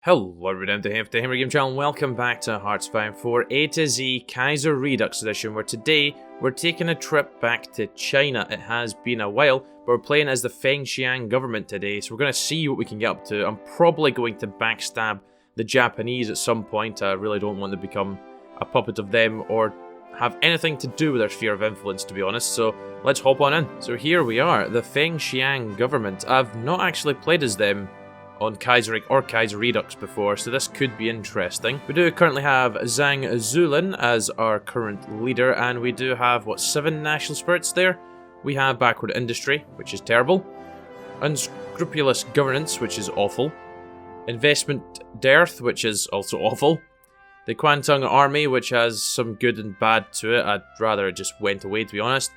Hello everyone, down to the Hammer Game Channel, and welcome back to HOI4 A to Z Kaiserredux Edition, where today we're taking a trip back to China. It has been a while, but we're playing as the Fengtian Government today, so we're going to see what we can get up to. I'm probably going to backstab the Japanese at some point. I really don't want to become a puppet of them or have anything to do with their sphere of influence, to be honest, so let's hop on in. So here we are, the Fengtian Government. I've not actually played as them on Kaiserredux before, so this could be interesting. We do currently have Zhang Zulin as our current leader, and we do have, 7 national spirits there? We have backward industry, which is terrible. Unscrupulous governance, which is awful. Investment dearth, which is also awful. The Kwantung army, which has some good and bad to it. I'd rather it just went away, to be honest.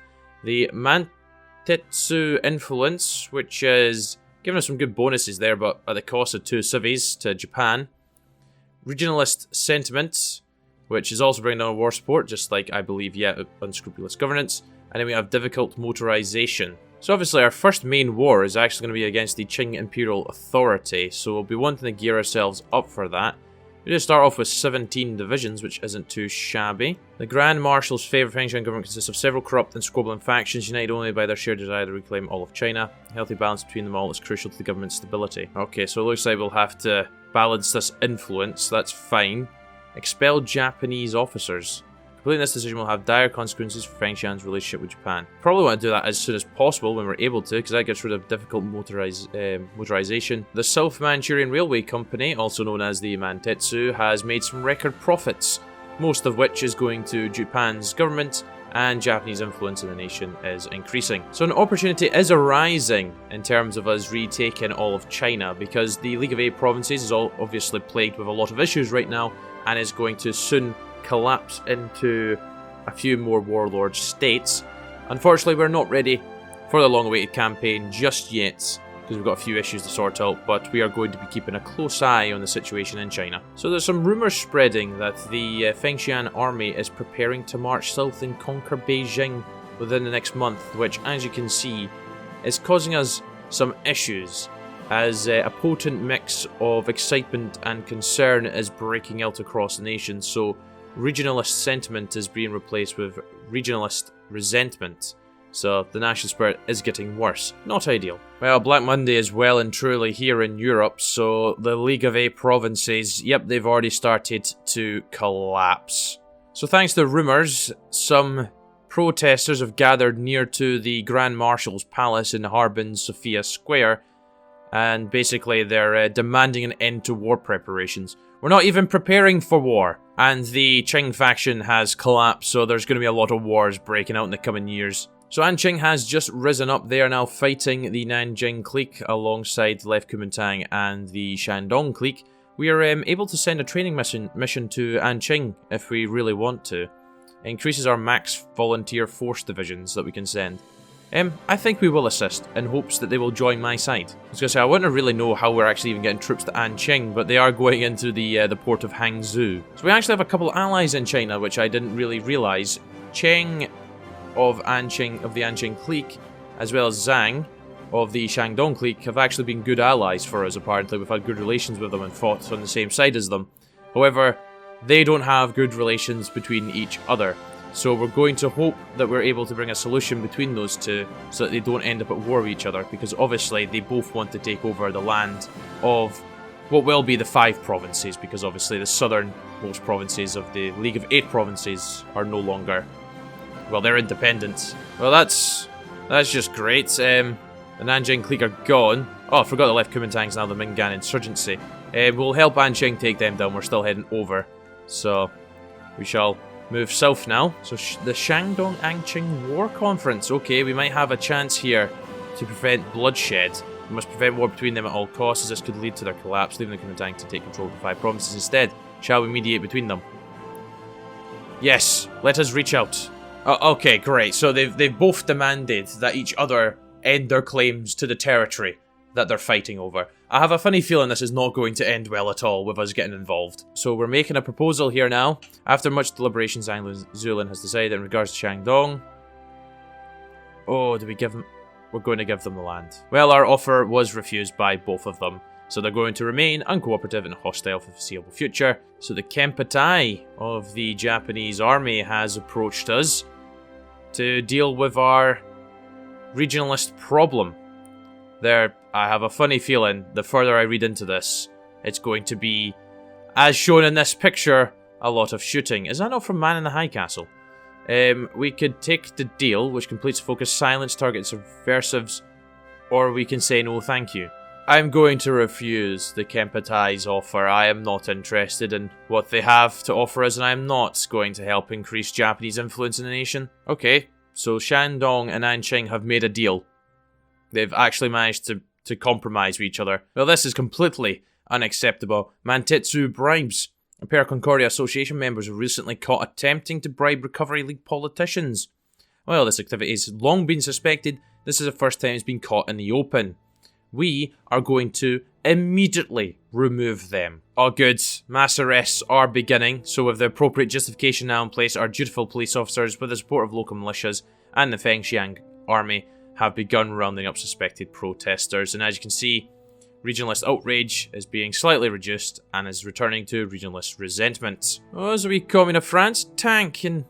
The Mantetsu influence, which is giving us some good bonuses there, but at the cost of 2 civies to Japan. Regionalist sentiments, which is also bringing down war support, just like, I believe, unscrupulous governance. And then we have difficult motorization. So obviously our first main war is actually going to be against the Qing Imperial Authority, so we'll be wanting to gear ourselves up for that. We just start off with 17 divisions, which isn't too shabby. The Grand Marshal's favourite Fengtian government consists of several corrupt and squabbling factions, united only by their shared desire to reclaim all of China. A healthy balance between them all is crucial to the government's stability. Okay, so it looks like we'll have to balance this influence, that's fine. Expel Japanese officers. Completing this decision will have dire consequences for Fengtian's relationship with Japan. Probably want to do that as soon as possible when we're able to, because that gets rid of difficult motorization. The South Manchurian Railway Company, also known as the Mantetsu, has made some record profits, most of which is going to Japan's government, and Japanese influence in the nation is increasing. So an opportunity is arising in terms of us retaking all of China, because the League of 8 provinces is obviously plagued with a lot of issues right now, and is going to soon collapse into a few more warlord states. Unfortunately, we're not ready for the long-awaited campaign just yet, because we've got a few issues to sort out, but we are going to be keeping a close eye on the situation in China. So there's some rumours spreading that the Fengtian army is preparing to march south and conquer Beijing within the next month, which, as you can see, is causing us some issues, as a potent mix of excitement and concern is breaking out across the nation. So regionalist sentiment is being replaced with regionalist resentment. So the national spirit is getting worse. Not ideal. Well, Black Monday is well and truly here in Europe, so the League of 8 provinces, yep, they've already started to collapse. So thanks to rumours, some protesters have gathered near to the Grand Marshal's palace in Harbin Sofia Square, and basically they're demanding an end to war preparations. We're not even preparing for war. And the Qing faction has collapsed, so there's going to be a lot of wars breaking out in the coming years. So Anqing has just risen up. They are now fighting the Nanjing clique alongside Left Kuomintang and the Shandong clique. We are able to send a training mission to Anqing if we really want to. It increases our max volunteer force divisions that we can send. I think we will assist, in hopes that they will join my side. I was going to say, I wouldn't really know how we're actually even getting troops to Anqing, but they are going into the port of Hangzhou. So we actually have a couple of allies in China, which I didn't really realise. Cheng of the Anqing clique, as well as Zhang of the Shandong clique, have actually been good allies for us, apparently. We've had good relations with them and fought on the same side as them. However, they don't have good relations between each other. So we're going to hope that we're able to bring a solution between those two so that they don't end up at war with each other, because obviously they both want to take over the land of what will be the 5 provinces, because obviously the southernmost provinces of the League of 8 provinces are no longer, well, they're independent. Well, that's just great. The Nanjing clique are gone. Oh, I forgot the Left Kuomintang's now the Mingan insurgency. We'll help Anqing take them down. We're still heading over, so we shall move south now. So the Shandong Anqing War Conference. Okay, we might have a chance here to prevent bloodshed. We must prevent war between them at all costs, as this could lead to their collapse, leaving the Kuomintang to take control of the 5 provinces instead. Shall we mediate between them? Yes, let us reach out. Oh, okay, great. So they've both demanded that each other end their claims to the territory that they're fighting over. I have a funny feeling this is not going to end well at all with us getting involved. So we're making a proposal here now. After much deliberation, Zhang Zulin has decided in regards to Shandong. Oh, do we give them? We're going to give them the land. Well, our offer was refused by both of them. So they're going to remain uncooperative and hostile for the foreseeable future. So the Kempeitai of the Japanese army has approached us to deal with our regionalist problem. I have a funny feeling, the further I read into this, it's going to be, as shown in this picture, a lot of shooting. Is that not from Man in the High Castle? We could take the deal, which completes focus, silence, target subversives, or we can say no thank you. I'm going to refuse the Kempeitai's offer. I am not interested in what they have to offer us, and I am not going to help increase Japanese influence in the nation. Okay, so Shandong and Anqing have made a deal. They've actually managed to compromise with each other. Well, this is completely unacceptable. Mantetsu bribes. A pair of Concordia Association members were recently caught attempting to bribe Recovery League politicians. Well, this activity has long been suspected. This is the first time it's been caught in the open. We are going to immediately remove them. Oh good, mass arrests are beginning, so with the appropriate justification now in place, our dutiful police officers, with the support of local militias and the Fengtian army, have begun rounding up suspected protesters. And as you can see, regionalist outrage is being slightly reduced and is returning to regionalist resentment. Oh, as we coming to France, tank in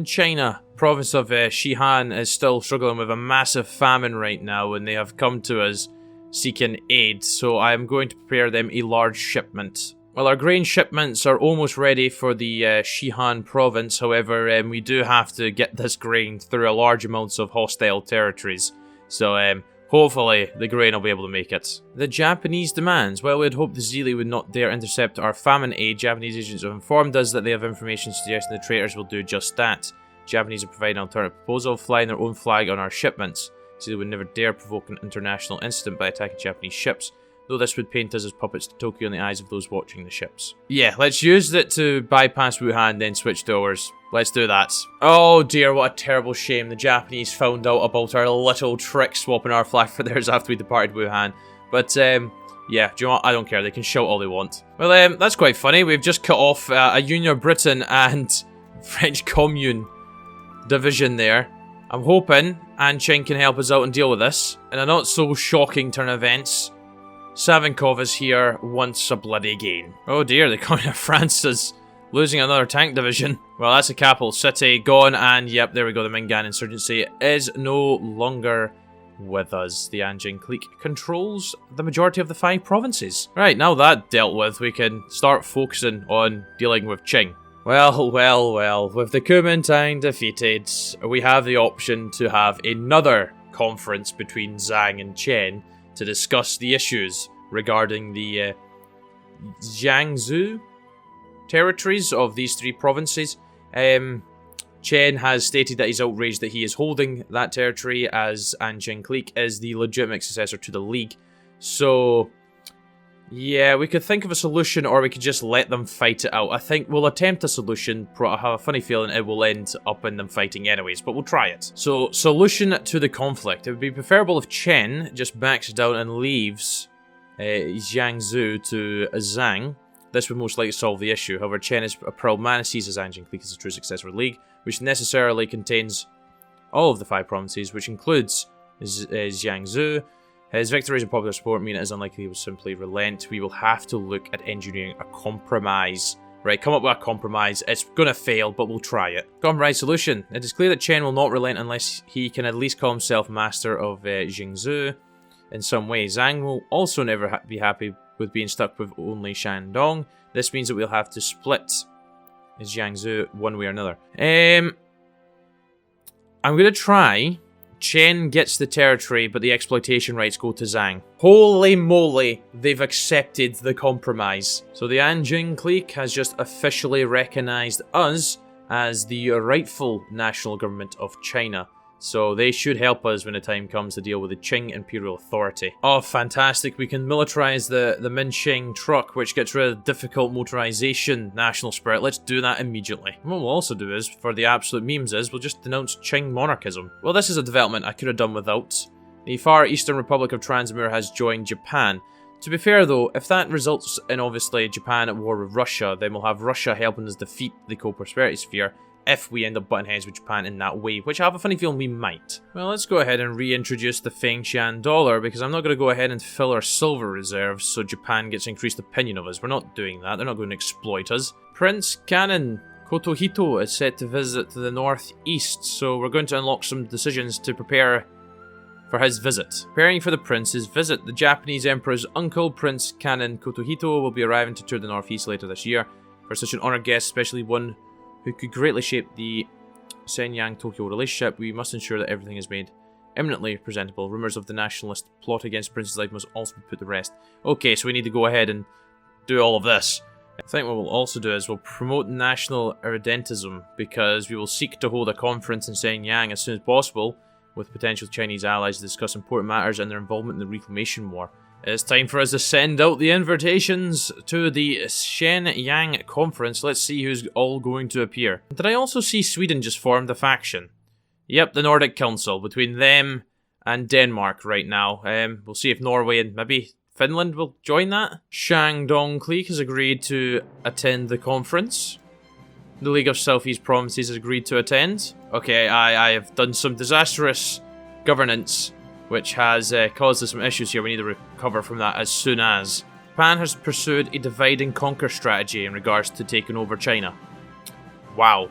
China. Province of Shihan is still struggling with a massive famine right now, and they have come to us seeking aid, so I am going to prepare them a large shipment. Well, our grain shipments are almost ready for the Shihan province, however, we do have to get this grain through a large amounts of hostile territories, so hopefully the grain will be able to make it. The Japanese demands. Well, we'd hoped the Zili would not dare intercept our famine aid. Japanese agents have informed us that they have information suggesting the traitors will do just that. Japanese are providing an alternative proposal, flying their own flag on our shipments. They would never dare provoke an international incident by attacking Japanese ships, though this would paint us as puppets to Tokyo in the eyes of those watching the ships. Yeah, let's use it to bypass Wuhan, then switch to ours. Let's do that. Oh dear, what a terrible shame. The Japanese found out about our little trick swapping our flag for theirs after we departed Wuhan. But, yeah, do you know what? I don't care. They can shout all they want. Well, that's quite funny. We've just cut off a Union of Britain and French Commune division there. I'm hoping Anqing can help us out and deal with this. In a not so shocking turn of events, Savinkov is here once a bloody again. Oh dear, the Communist of France is losing another tank division. Well, that's the capital city gone, and yep, there we go, the Mingan insurgency is no longer with us. The Anjing clique controls the majority of the 5 provinces. Right, now that dealt with, we can start focusing on dealing with Qing. Well, with the Kuomintang defeated, we have the option to have another conference between Zhang and Chen to discuss the issues regarding the Jiangsu territories of these 3 provinces. Chen has stated that he's outraged that he is holding that territory, as Anqing clique is the legitimate successor to the League. So yeah, we could think of a solution, or we could just let them fight it out. I think we'll attempt a solution. I have a funny feeling it will end up in them fighting anyways, but we'll try it. So, solution to the conflict. It would be preferable if Chen just backs down and leaves Jiangsu to Zhang. This would most likely solve the issue. However, Chen is a proud man and sees his Anjing clique as a true successor of the League, which necessarily contains all of the 5 provinces, which includes Jiangsu. His victories and popular support mean it is unlikely he will simply relent. We will have to look at engineering a compromise. Right, come up with a compromise. It's gonna fail, but we'll try it. Compromise solution. It is clear that Chen will not relent unless he can at least call himself master of Jiangsu in some way. Zhang will also never be happy with being stuck with only Shandong. This means that we'll have to split Jiangsu one way or another. I'm gonna try. Chen gets the territory, but the exploitation rights go to Zhang. Holy moly, they've accepted the compromise. So the Anjing clique has just officially recognized us as the rightful national government of China. So they should help us when the time comes to deal with the Qing Imperial Authority. Oh, fantastic. We can militarize the Minqing truck, which gets rid of difficult motorization national spirit. Let's do that immediately. What we'll also do is, for the absolute memes is, we'll just denounce Qing monarchism. Well, this is a development I could have done without. The Far Eastern Republic of Transmur has joined Japan. To be fair though, if that results in obviously Japan at war with Russia, then we'll have Russia helping us defeat the co-prosperity sphere, if we end up butting heads with Japan in that way, which I have a funny feeling we might. Well, let's go ahead and reintroduce the Fengtian dollar, because I'm not going to go ahead and fill our silver reserves so Japan gets increased opinion of us. We're not doing that. They're not going to exploit us. Prince Cannon Kotohito is set to visit the northeast, so we're going to unlock some decisions to prepare for his visit. Preparing for the prince's visit, the Japanese emperor's uncle, Prince Cannon Kotohito, will be arriving to tour the northeast later this year. For such an honoured guest, especially one who could greatly shape the Shenyang-Tokyo relationship, we must ensure that everything is made eminently presentable. Rumours of the nationalist plot against the prince's life must also be put to rest. Okay, so we need to go ahead and do all of this. I think what we'll also do is we'll promote national irredentism, because we will seek to hold a conference in Shenyang as soon as possible with potential Chinese allies to discuss important matters and their involvement in the Reclamation War. It's time for us to send out the invitations to the Shenyang conference. Let's see who's all going to appear. Did I also see Sweden just formed a faction? Yep, the Nordic Council, between them and Denmark right now. We'll see if Norway and maybe Finland will join that. Shandong clique has agreed to attend the conference. The League of Southeast Provinces has agreed to attend. Okay, I have done some disastrous governance, which has caused us some issues here. We need to recover from that as soon as. Japan has pursued a divide and conquer strategy in regards to taking over China. Wow.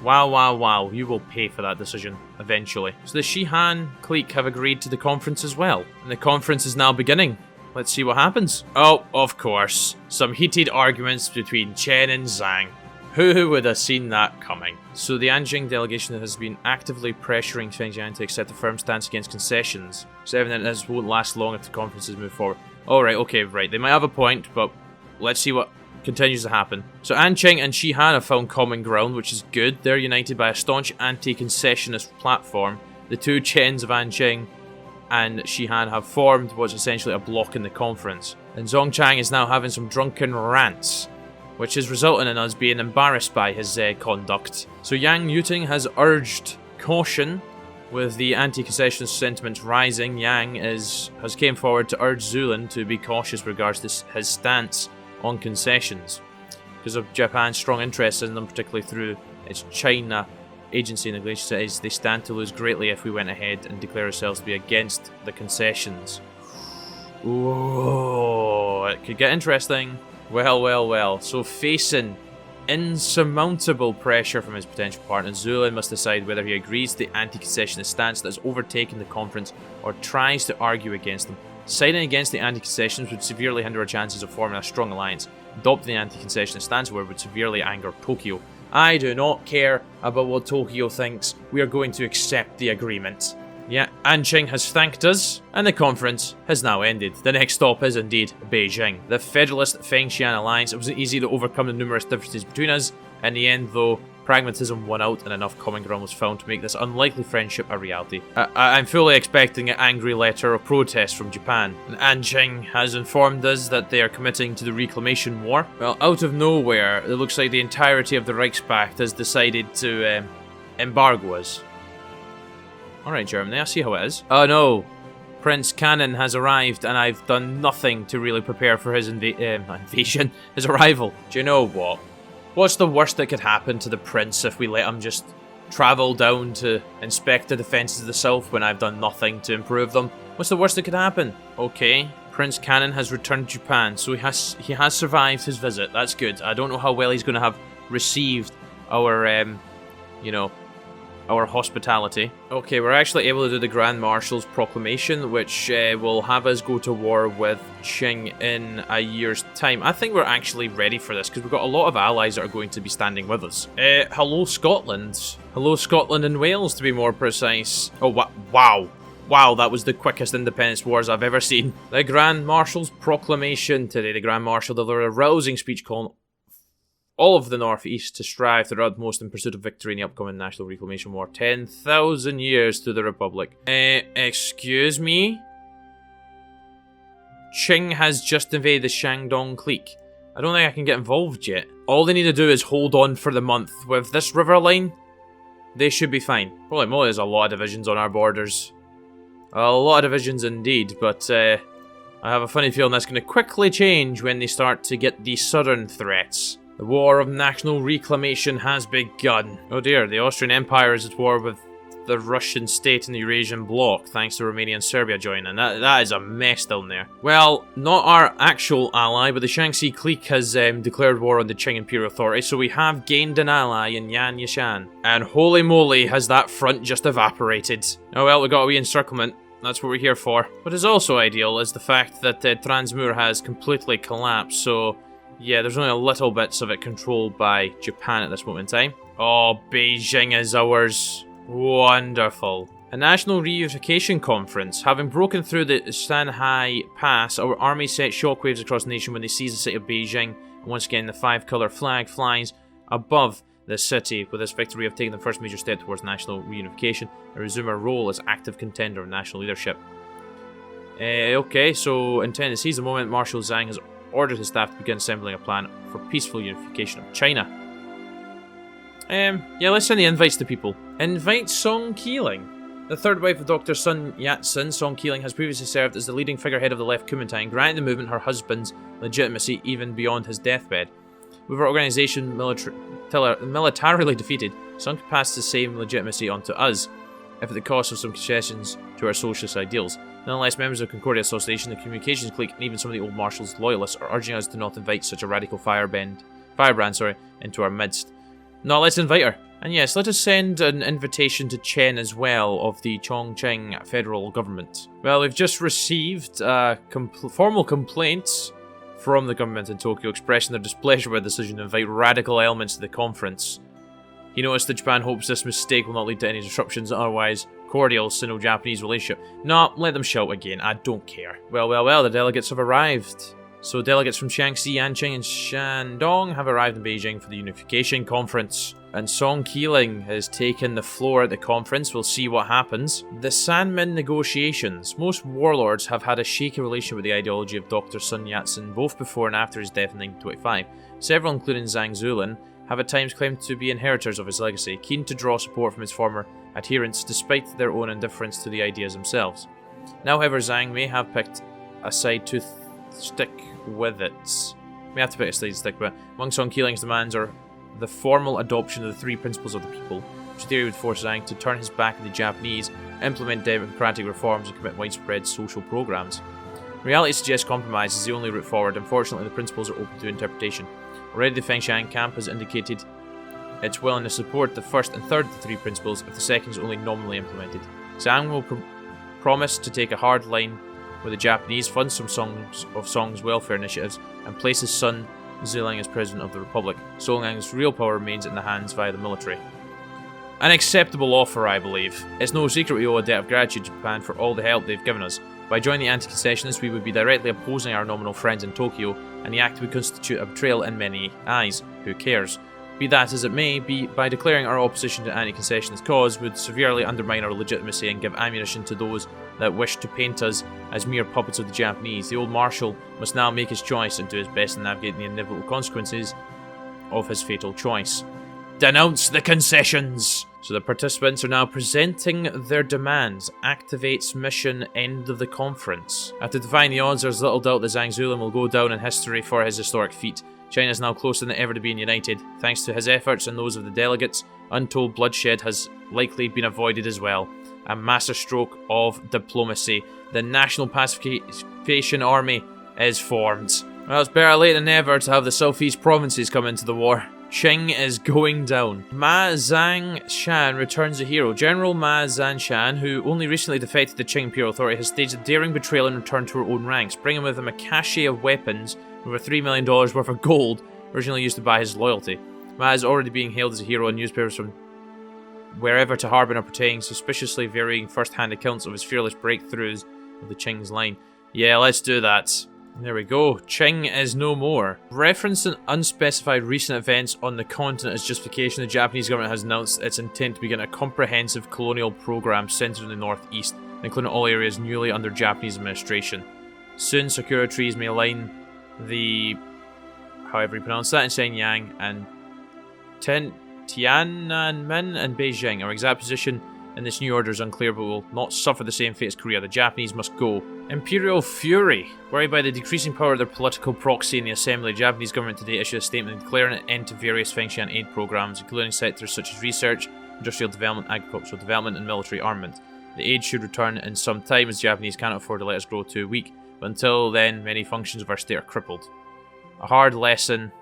Wow, wow, wow. You will pay for that decision eventually. So the Shihan clique have agreed to the conference as well. And the conference is now beginning. Let's see what happens. Oh, of course. Some heated arguments between Chen and Zhang. Who would have seen that coming? So the Anjing delegation has been actively pressuring Fengtian to accept a firm stance against concessions. It's evident this won't last long if the conferences move forward. Alright, okay, right. They might have a point, but let's see what continues to happen. So Anqing and Shihan have found common ground, which is good. They're united by a staunch anti-concessionist platform. The two Chens of Anqing and Shihan have formed what's essentially a block in the conference. And Zhongchang is now having some drunken rants, which is resulting in us being embarrassed by his conduct. So Yang Yuting has urged caution. With the anti-concessionist sentiments rising, Yang has came forward to urge Zulin to be cautious regards to his stance on concessions, because of Japan's strong interest in them, particularly through its China agency in the Glacier Cities. They stand to lose greatly if we went ahead and declare ourselves to be against the concessions. Ooh, it could get interesting. Well, well, well. So facing insurmountable pressure from his potential partner, Zulin must decide whether he agrees to the anti-concessionist stance that has overtaken the conference or tries to argue against them. Siding against the anti-concessions would severely hinder our chances of forming a strong alliance. Adopting the anti-concessionist stance, however, would severely anger Tokyo. I do not care about what Tokyo thinks. We are going to accept the agreement. Yeah, Anqing has thanked us, and the conference has now ended. The next stop is indeed Beijing. The Federalist Fengtian Alliance. It wasn't easy to overcome the numerous differences between us. In the end, though, pragmatism won out and enough common ground was found to make this unlikely friendship a reality. I'm fully expecting an angry letter of protest from Japan. And Anqing has informed us that they are committing to the Reclamation War. Well, out of nowhere, it looks like the entirety of the Reichspakt has decided to embargo us. Alright, Germany, I see how it is. Oh no! Prince Cannon has arrived, and I've done nothing to really prepare for his invasion, his arrival. Do you know what? What's the worst that could happen to the prince if we let him just travel down to inspect the defences of the south when I've done nothing to improve them? What's the worst that could happen? Okay, Prince Cannon has returned to Japan, so he has survived his visit. That's good. I don't know how well he's going to have received our, our hospitality. Okay, we're actually able to do the Grand Marshal's proclamation, which will have us go to war with Qing in a year's time. I think we're actually ready for this, because we've got a lot of allies that are going to be standing with us. Hello Scotland. Hello Scotland and Wales, to be more precise. Oh, wow. Wow, that was the quickest independence wars I've ever seen. The Grand Marshal's proclamation. Today, the Grand Marshal delivered a rousing speech calling all of the Northeast to strive to their utmost in pursuit of victory in the upcoming National Reclamation War. 10,000 years to the Republic. Excuse me? Qing has just invaded the Shandong clique. I don't think I can get involved yet. All they need to do is hold on for the month. With this river line, they should be fine. Holy moly, there's a lot of divisions on our borders. A lot of divisions indeed, but I have a funny feeling that's going to quickly change when they start to get the southern threats. The War of National Reclamation has begun. Oh dear, the Austrian Empire is at war with the Russian state in the Eurasian bloc, thanks to Romania and Serbia joining. That is a mess down there. Well, not our actual ally, but the Shaanxi clique has declared war on the Qing Imperial Authority, so we have gained an ally in Yan Yishan. And holy moly, has that front just evaporated. Oh well, we got a wee encirclement. That's what we're here for. What is also ideal is the fact that Transmur has completely collapsed, so yeah, there's only a little bits of it controlled by Japan at this moment in time. Oh, Beijing is ours. Wonderful. A national reunification conference. Having broken through the Shanhai Pass, our army set shockwaves across the nation when they seized the city of Beijing. And once again, the 5-colour flag flies above the city. With this victory, we have taken the first major step towards national reunification and resume our role as active contender of national leadership. Okay, so intended to seize the moment, Marshal Zhang has ordered his staff to begin assembling a plan for peaceful unification of China. Yeah, let's send the invites to people. Invite Song Keeling. The third wife of Dr. Sun Yat-sen, Song Keeling, has previously served as the leading figurehead of the left Kuomintang, granting the movement her husband's legitimacy even beyond his deathbed. With her organisation militarily defeated, Song could pass the same legitimacy on to us, if at the cost of some concessions to our socialist ideals. Nonetheless, members of Concordia Association, the Communications Clique, and even some of the old Marshals' loyalists are urging us to not invite such a radical firebrand into our midst. No, let's invite her. And yes, let us send an invitation to Chen as well, of the Chongqing federal government. Well, we've just received formal complaints from the government in Tokyo expressing their displeasure with the decision to invite radical elements to the conference. He noticed that Japan hopes this mistake will not lead to any disruptions in otherwise cordial Sino-Japanese relationship. No, let them shout again, I don't care. Well, the delegates have arrived. So delegates from Shaanxi, Yanqing and Shandong have arrived in Beijing for the Unification Conference. And Song Keeling has taken the floor at the conference. We'll see what happens. The Sanmin negotiations. Most warlords have had a shaky relation with the ideology of Dr. Sun Yat-sen, both before and after his death in 1925. Several, including Zhang Zuolin, have at times claimed to be inheritors of his legacy, keen to draw support from his former adherents despite their own indifference to the ideas themselves. Now, however, Zhang may have picked a side to stick with it. We have to pick a side to stick with it. Among Song Keeling's demands are the formal adoption of the 3 principles of the people, which theory would force Zhang to turn his back on the Japanese, implement democratic reforms, and commit widespread social programs. Reality suggests compromise is the only route forward. Unfortunately, the principles are open to interpretation. Already, the Fengtian camp has indicated its willingness to support the first and third of the 3 principles if the second is only nominally implemented. Zhang will promise to take a hard line with the Japanese, fund some Song's welfare initiatives, and place his son Zuling as president of the Republic. Solang's real power remains in the hands via the military. An acceptable offer, I believe. It's no secret we owe a debt of gratitude to Japan for all the help they've given us. By joining the anti-concessionists, we would be directly opposing our nominal friends in Tokyo, and the act would constitute a betrayal in many eyes. Who cares? Be that as it may, by declaring our opposition to anti-concessionist cause would severely undermine our legitimacy and give ammunition to those that wish to paint us as mere puppets of the Japanese. The old marshal must now make his choice and do his best in navigating the inevitable consequences of his fatal choice. Denounce the concessions! So the participants are now presenting their demands. Activates mission, end of the conference. After defying the odds, there's little doubt that Zhang Zuolin will go down in history for his historic feat. China is now closer than ever to being united. Thanks to his efforts and those of the delegates, untold bloodshed has likely been avoided as well. A masterstroke of diplomacy. The National Pacification Army is formed. Well, it's better late than never to have the southeast provinces come into the war. Qing is going down. Ma Zhangshan returns a hero. General Ma Zhangshan, who only recently defected the Qing Imperial Authority, has staged a daring betrayal and returned to her own ranks, bringing with him a cache of weapons over $3 million worth of gold, originally used to buy his loyalty. Ma is already being hailed as a hero in newspapers from wherever to Harbin are portraying suspiciously varying first-hand accounts of his fearless breakthroughs of the Qing's line. Yeah, let's do that. There we go. Qing is no more. Referencing unspecified recent events on the continent as justification, the Japanese government has announced its intent to begin a comprehensive colonial program centered in the northeast, including all areas newly under Japanese administration. Soon, sakura trees may line the, however you pronounce that, in Shenyang and Tiananmen and Beijing. Our exact position in this new order is unclear, but will not suffer the same fate as Korea. The Japanese must go. Imperial Fury. Worried by the decreasing power of their political proxy in the Assembly, the Japanese government today issued a statement declaring an end to various Fengtian aid programs, including sectors such as research, industrial development, agricultural development, and military armament. The aid should return in some time, as Japanese cannot afford to let us grow too weak, but until then, many functions of our state are crippled. A hard lesson.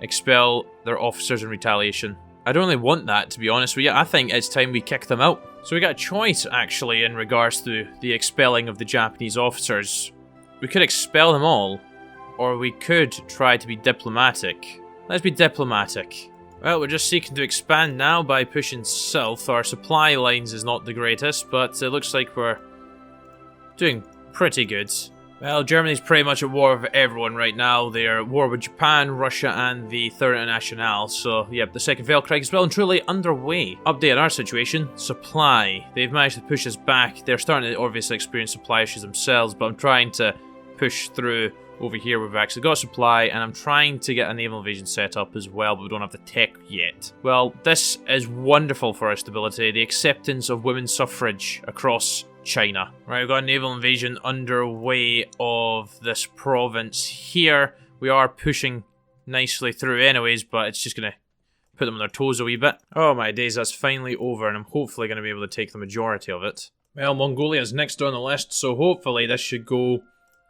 Expel their officers in retaliation. I don't really want that, to be honest with you. I think it's time we kick them out. So we got a choice, actually, in regards to the expelling of the Japanese officers. We could expel them all, or we could try to be diplomatic. Let's be diplomatic. Well, we're just seeking to expand now by pushing south. Our supply lines is not the greatest, but it looks like we're doing pretty good. Well, Germany's pretty much at war with everyone right now. They're at war with Japan, Russia, and the Third International. So, yep, the Second Weltkrieg is well and truly underway. Update on our situation. Supply. They've managed to push us back. They're starting to obviously experience supply issues themselves, but I'm trying to push through over here. We've actually got supply, and I'm trying to get a naval invasion set up as well, but we don't have the tech yet. Well, this is wonderful for our stability. The acceptance of women's suffrage across China. Right, we've got a naval invasion underway of this province here. We are pushing nicely through anyways, but it's just going to put them on their toes a wee bit. Oh my days, that's finally over, and I'm hopefully going to be able to take the majority of it. Well, Mongolia's next on the list, so hopefully this should go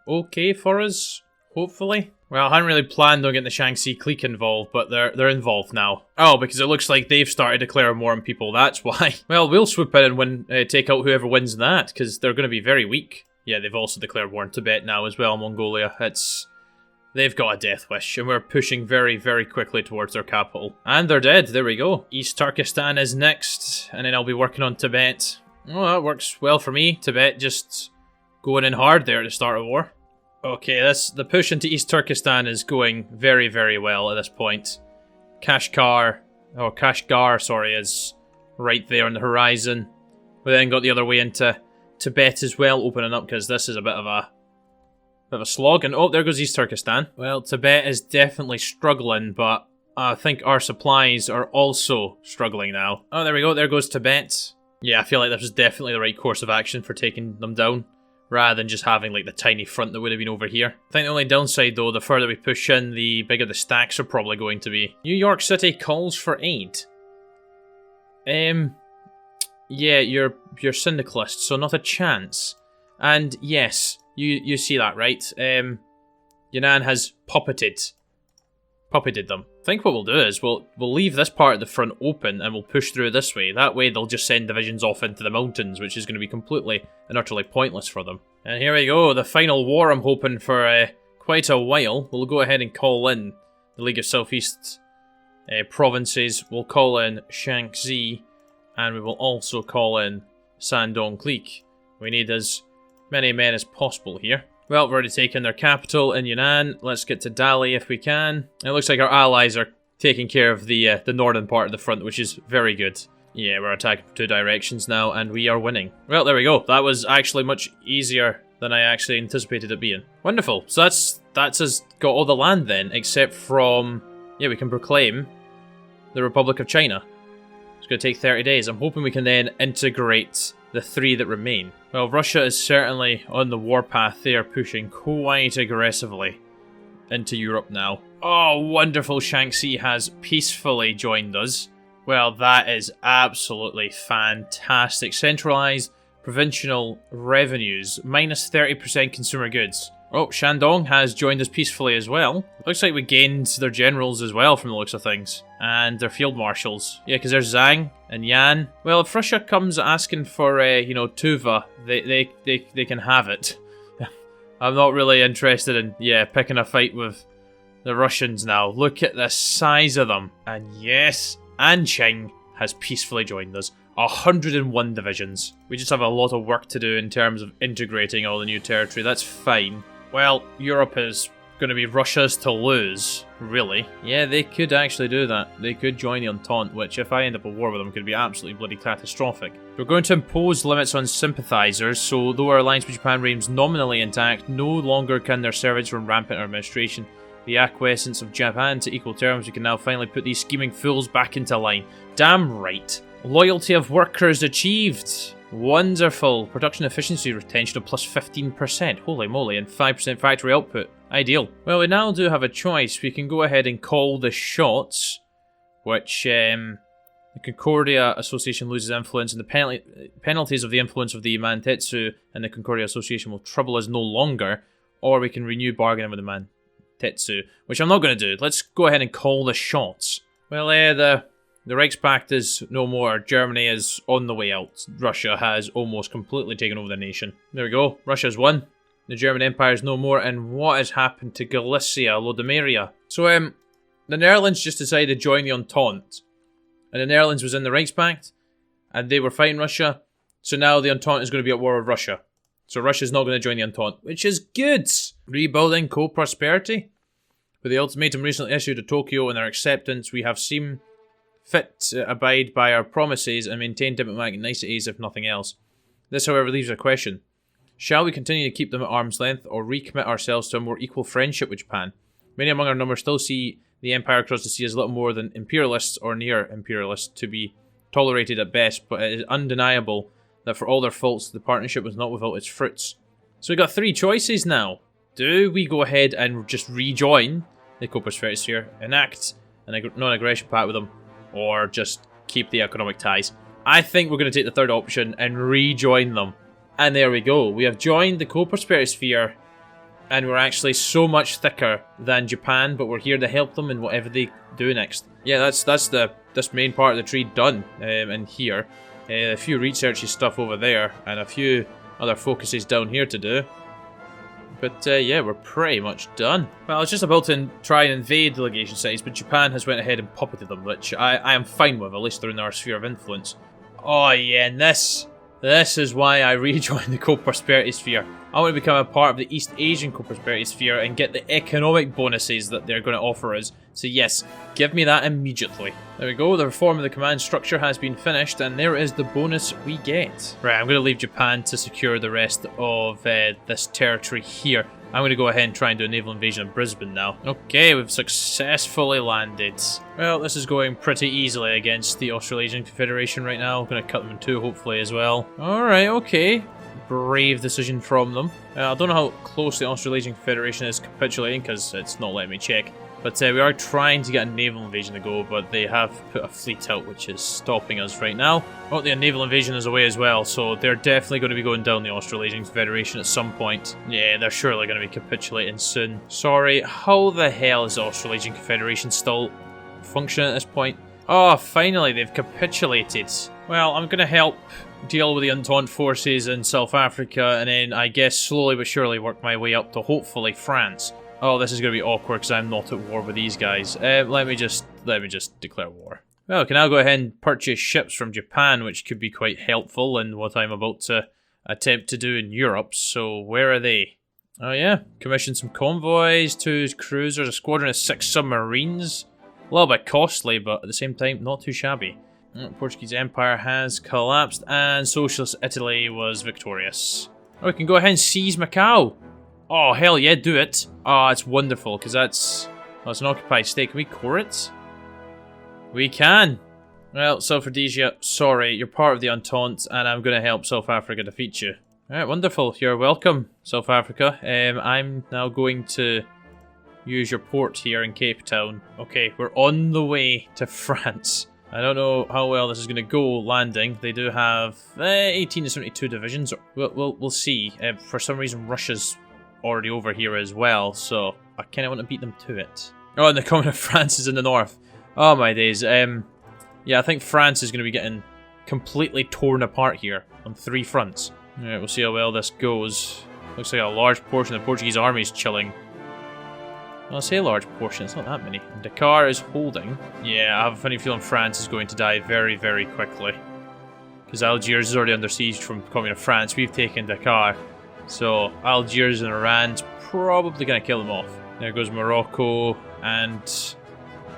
okay for us. Hopefully. Well, I hadn't really planned on getting the Shaanxi clique involved, but they're involved now. Oh, because it looks like they've started declaring war on people, that's why. Well, we'll swoop in and take out whoever wins that, because they're going to be very weak. Yeah, they've also declared war on Tibet now as well, Mongolia. They've got a death wish, and we're pushing very, very quickly towards their capital. And they're dead, there we go. East Turkestan is next, and then I'll be working on Tibet. Oh, that works well for me. Tibet just going in hard there at the start of war. Okay, the push into East Turkestan is going very, very well at this point. Kashgar, sorry, is right there on the horizon. We then got the other way into Tibet as well, opening up, because this is a bit of a slog. And oh, there goes East Turkestan. Well, Tibet is definitely struggling, but I think our supplies are also struggling now. Oh, there we go, there goes Tibet. Yeah, I feel like this was definitely the right course of action for taking them down, rather than just having like the tiny front that would have been over here. I think the only downside though, the further we push in, the bigger the stacks are probably going to be. New York City calls for aid. Yeah, you're syndicalist, so not a chance. And yes, you see that, right? Yunnan has puppeted them. I think what we'll do is we'll leave this part of the front open and we'll push through this way. That way they'll just send divisions off into the mountains, which is going to be completely and utterly pointless for them. And here we go, the final war I'm hoping for quite a while. We'll go ahead and call in the League of Southeast Provinces. We'll call in Shaanxi, and we will also call in Shandong Clique. We need as many men as possible here. Well, we've already taken their capital in Yunnan. Let's get to Dali if we can. It looks like our allies are taking care of the northern part of the front, which is very good. Yeah, we're attacking from two directions now, and we are winning. Well, there we go. That was actually much easier than I actually anticipated it being. Wonderful. So that's us got all the land then, except from... Yeah, we can proclaim the Republic of China. It's going to take 30 days. I'm hoping we can then integrate the three that remain. Well, Russia is certainly on the warpath. They are pushing quite aggressively into Europe now. Oh, wonderful. Shaanxi has peacefully joined us. Well, that is absolutely fantastic. Centralized provincial revenues, minus 30% consumer goods. Oh, Shandong has joined us peacefully as well. Looks like we gained their generals as well from the looks of things. And their field marshals. Yeah, because there's Zhang and Yan. Well, if Russia comes asking for, Tuva, they can have it. I'm not really interested in, picking a fight with the Russians now. Look at the size of them. And yes, Anqing has peacefully joined us. 101 divisions. We just have a lot of work to do in terms of integrating all the new territory. That's fine. Well, Europe is going to be Russia's to lose, really. Yeah, they could actually do that. They could join the Entente, which if I end up at war with them could be absolutely bloody catastrophic. We're going to impose limits on sympathizers, so though our alliance with Japan remains nominally intact, no longer can their servants run rampant in our administration. The acquiescence of Japan to equal terms, we can now finally put these scheming fools back into line. Damn right. Loyalty of workers achieved. Wonderful. Production efficiency retention of plus 15%. Holy moly. And 5% factory output. Ideal. Well, we now do have a choice. We can go ahead and call the shots, which the Concordia Association loses influence, and the penalties of the influence of the Mantetsu and the Concordia Association will trouble us no longer, or we can renew bargaining with the Mantetsu, which I'm not going to do. Let's go ahead and call the shots. Well, the Reichspakt is no more. Germany is on the way out. Russia has almost completely taken over the nation. There we go. Russia's won. The German Empire is no more. And what has happened to Galicia, Lodomeria? So, the Netherlands just decided to join the Entente. And the Netherlands was in the Reichspakt, and they were fighting Russia. So now the Entente is going to be at war with Russia. So Russia's not going to join the Entente, which is good. Rebuilding co-prosperity. With the ultimatum recently issued to Tokyo and their acceptance, we have seen fit to abide by our promises and maintain diplomatic niceties if nothing else. This, however, leaves a question. Shall we continue to keep them at arm's length or recommit ourselves to a more equal friendship with Japan? Many among our number still see the empire across the sea as little more than imperialists or near-imperialists to be tolerated at best, but it is undeniable that for all their faults, the partnership was not without its fruits. So we got three choices now. Do we go ahead and just rejoin the co-prosperity sphere, enact a non-aggression pact with them, or just keep the economic ties? I think we're going to take the third option and rejoin them. And there we go. We have joined the co-prosperity sphere, and we're actually so much thicker than Japan, but we're here to help them in whatever they do next. Yeah, that's this main part of the tree done in here. A few researchy stuff over there, and a few other focuses down here to do. But yeah, we're pretty much done. Well, I was just about to try and invade the legation cities, but Japan has went ahead and puppeted them, which I am fine with. At least they're in our sphere of influence. Oh yeah, and this is why I rejoined the co-prosperity sphere. I want to become a part of the East Asian co-prosperity sphere and get the economic bonuses that they're going to offer us. So yes, give me that immediately. There we go, the reform of the command structure has been finished, and there is the bonus we get. Right, I'm going to leave Japan to secure the rest of this territory here. I'm going to go ahead and try and do a naval invasion of Brisbane now. Okay, we've successfully landed. Well, this is going pretty easily against the Australasian Confederation right now. I'm going to cut them in two, hopefully, as well. Alright, okay. Brave decision from them. I don't know how close the Australasian Confederation is capitulating, because it's not letting me check. But we are trying to get a naval invasion to go, but they have put a fleet out, which is stopping us right now. Oh, the naval invasion is away as well, so they're definitely going to be going down the Australasian Confederation at some point. Yeah, they're surely going to be capitulating soon. Sorry, how the hell is the Australasian Confederation still functioning at this point? Oh, finally, they've capitulated. Well, I'm going to help deal with the Entente forces in South Africa, and then I guess slowly but surely work my way up to hopefully France. Oh, this is going to be awkward because I'm not at war with these guys. Let me just declare war. Well, I can now go ahead and purchase ships from Japan, which could be quite helpful in what I'm about to attempt to do in Europe. So, where are they? Oh yeah, commission some convoys, 2 cruisers, a squadron of 6 submarines. A little bit costly, but at the same time, not too shabby. The Portuguese Empire has collapsed, and Socialist Italy was victorious. Oh, we can go ahead and seize Macau. Oh, hell yeah, do it. Oh, it's wonderful, because it's an occupied state. Can we core it? We can. Well, South Rhodesia, sorry, you're part of the Entente, and I'm going to help South Africa defeat you. Alright, wonderful. You're welcome, South Africa. I'm now going to use your port here in Cape Town. Okay, we're on the way to France. I don't know how well this is going to go landing. They do have 18 to 72 divisions. We'll see. For some reason, Russia's already over here as well, so I kind of want to beat them to it. Oh, and the Commune of France is in the north. Oh my days. Yeah, I think France is going to be getting completely torn apart here on 3 fronts. Alright, we'll see how well this goes. Looks like a large portion of the Portuguese army is chilling. I'll say a large portion, it's not that many. And Dakar is holding. Yeah, I have a funny feeling France is going to die very, very quickly. Because Algiers is already under siege from the Commune of France. We've taken Dakar. So, Algiers and Iran's probably going to kill them off. There goes Morocco, and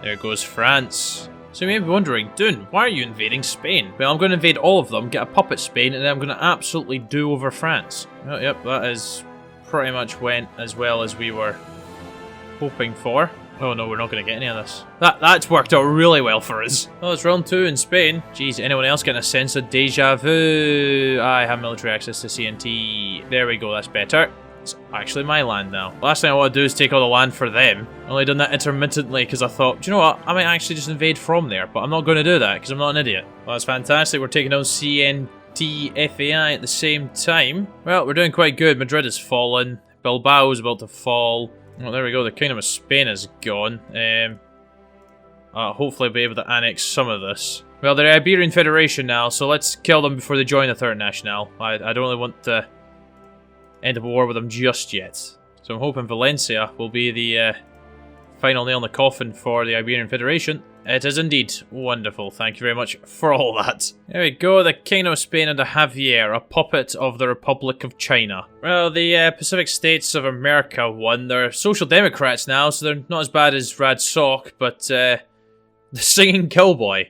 there goes France. So you may be wondering, Dune, why are you invading Spain? Well, I'm going to invade all of them, get a puppet Spain, and then I'm going to absolutely do over France. Oh, yep, that is pretty much went as well as we were hoping for. Oh no, we're not going to get any of this. That's worked out really well for us. Oh, it's round 2 in Spain. Jeez, anyone else getting a sense of deja vu? I have military access to CNT. There we go, that's better. It's actually my land now. Last thing I want to do is take all the land for them. I only done that intermittently because I thought, do you know what? I might actually just invade from there, but I'm not going to do that because I'm not an idiot. Well, that's fantastic. We're taking down CNT-FAI at the same time. Well, we're doing quite good. Madrid has fallen. Bilbao is about to fall. Well, there we go. The Kingdom of Spain is gone. Hopefully I'll be able to annex some of this. Well, they're Iberian Federation now, so let's kill them before they join the Third National. I don't really want to end up a war with them just yet. So I'm hoping Valencia will be the final nail in the coffin for the Iberian Federation. It is indeed wonderful. Thank you very much for all that. There we go. The Kingdom of Spain under Javier, a puppet of the Republic of China. Well, the Pacific States of America won. They're Social Democrats now, so they're not as bad as Rad Sock, but the Singing Cowboy.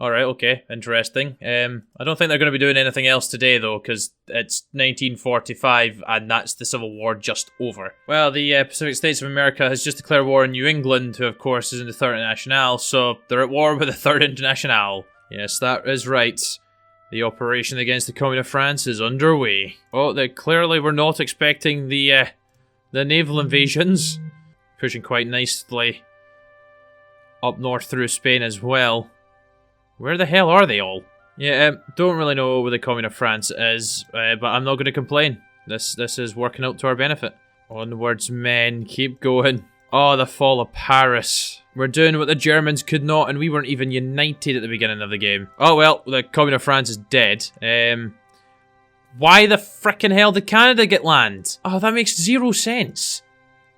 Alright, okay, interesting. I don't think they're going to be doing anything else today, though, because it's 1945, and that's the Civil War just over. Well, the Pacific States of America has just declared war on New England, who, of course, is in the Third International, so they're at war with the Third International. Yes, that is right. The operation against the Commune of France is underway. Oh, they clearly were not expecting the naval invasions. Pushing quite nicely up north through Spain as well. Where the hell are they all? Yeah, don't really know where the Commune of France is, but I'm not going to complain. This is working out to our benefit. Onwards, men, keep going. Oh, the fall of Paris. We're doing what the Germans could not, and we weren't even united at the beginning of the game. Oh well, the Commune of France is dead. Why the frickin' hell did Canada get land? Oh, that makes zero sense.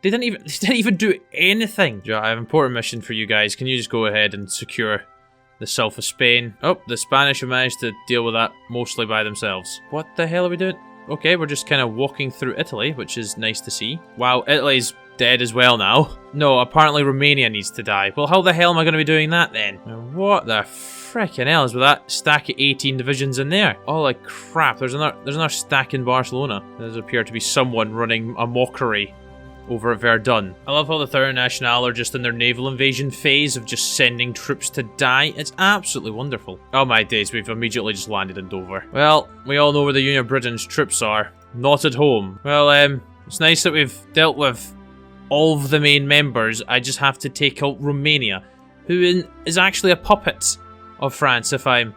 They didn't even do anything. Yeah, I have an important mission for you guys. Can you just go ahead and secure the south of Spain? Oh, the Spanish have managed to deal with that mostly by themselves. What the hell are we doing? Okay, we're just kind of walking through Italy, which is nice to see. Wow, Italy's dead as well now. No, apparently Romania needs to die. Well, how the hell am I going to be doing that then? What the frickin' hell is with that stack of 18 divisions in there? Holy crap, there's another stack in Barcelona. There does appear to be someone running a mockery over at Verdun. I love how the Third National are just in their naval invasion phase of just sending troops to die. It's absolutely wonderful. Oh my days, we've immediately just landed in Dover. Well, we all know where the Union of Britain's troops are. Not at home. Well, it's nice that we've dealt with all of the main members. I just have to take out Romania, who is actually a puppet of France, if I'm...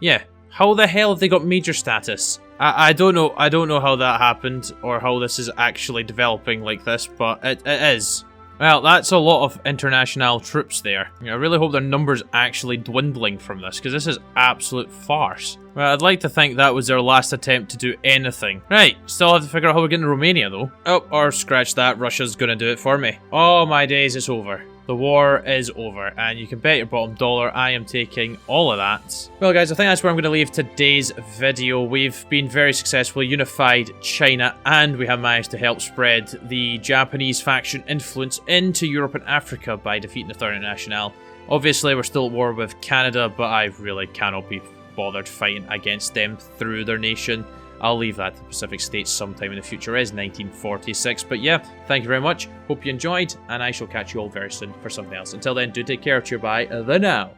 Yeah, how the hell have they got major status? I don't know how that happened, or how this is actually developing like this, but it is. Well, that's a lot of international troops there. I really hope their numbers actually dwindling from this, because this is absolute farce. Well, I'd like to think that was their last attempt to do anything. Right, still have to figure out how we're getting to Romania, though. Oh, or scratch that, Russia's gonna do it for me. Oh my days, it's over. The war is over, and you can bet your bottom dollar I am taking all of that. Well guys, I think that's where I'm going to leave today's video. We've been very successfully unified China, and we have managed to help spread the Japanese faction influence into Europe and Africa by defeating the Third International. Obviously, we're still at war with Canada, but I really cannot be bothered fighting against them through their nation. I'll leave that to the Pacific States sometime in the future as 1946. But yeah, thank you very much. Hope you enjoyed, and I shall catch you all very soon for something else. Until then, do take care. Cheer bye. The now.